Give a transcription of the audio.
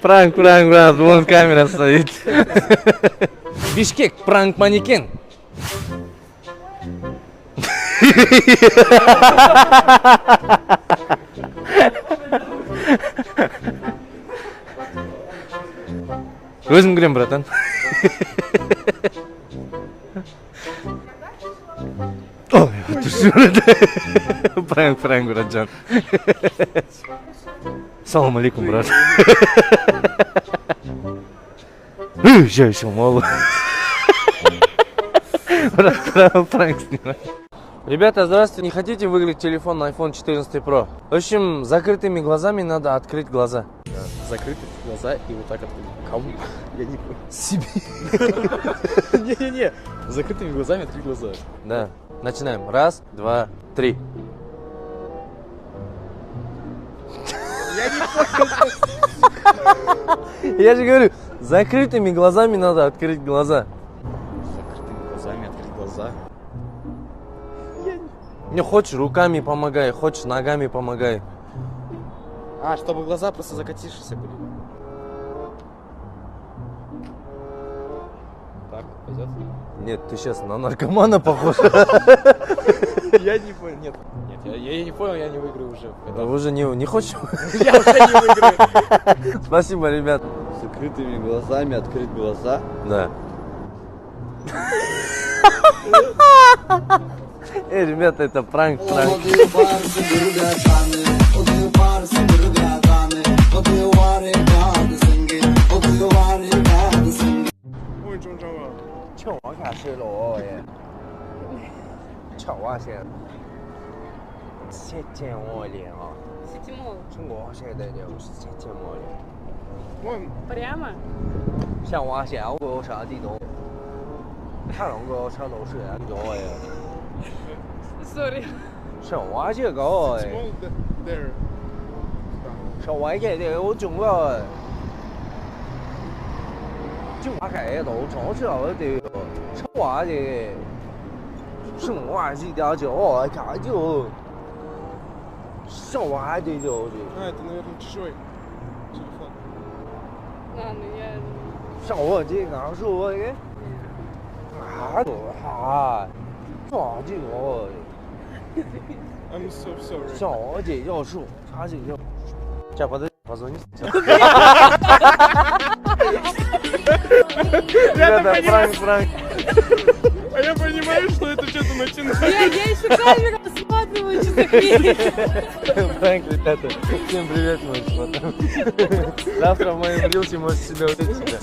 Пранк, брат, вон камера стоит. Бишкек, пранк манекен. Өзім кірем, братан. Ой, пранк, братжан. Салам алейкум, брат. Я еще мало. Брат, пранк снимай. Ребята, здравствуйте. Не хотите выиграть телефон на iPhone 14 Pro? В общем, закрытыми глазами надо открыть глаза. Закрыть глаза и вот так открыть. Кому? Я не понял. Себе. Не-не-не. Закрытыми глазами открыть глаза. Да. Начинаем. Раз, два, три. Я не понял. Я же говорю, закрытыми глазами надо открыть глаза. Закрытыми глазами открыть глаза. Не хочешь, руками помогай, хочешь, ногами помогай. А, чтобы глаза просто закатившиеся были. Так, пойдет? Нет, ты сейчас на наркомана похож. Я не понял. Нет, я не понял, я не выиграю уже. Ты уже не хочешь? Я уже не выиграю. Спасибо, ребят. Закрытыми глазами открыть глаза. Да. Ребята, это пранк.瞧我看谁了耶？瞧我先，7.8 лет а. Седьмого. Чего现在就7.8 лет？ Прямо? 像我现在我啥地都，看那个啥都是安装耶。 Sorry. 像我这个哎，像我这个我中了。 就我开都超市了的，超话的，生活是点就我看就，生活的就。А, это, наверное, чужой телефон. Ладно, я... 像我这刚说的，啊都哈，啥这个， I'm so sorry. 像我这要说，他这要。 Сейчас, подожди, позвони. Ребята, пранк. А я понимаю, что это что-то начинается. Я еще камеру осматриваю, что такие. Пранк, ребята. Всем привет, мой смотрим. Завтра в моем рилсе можете себя увидеть себя.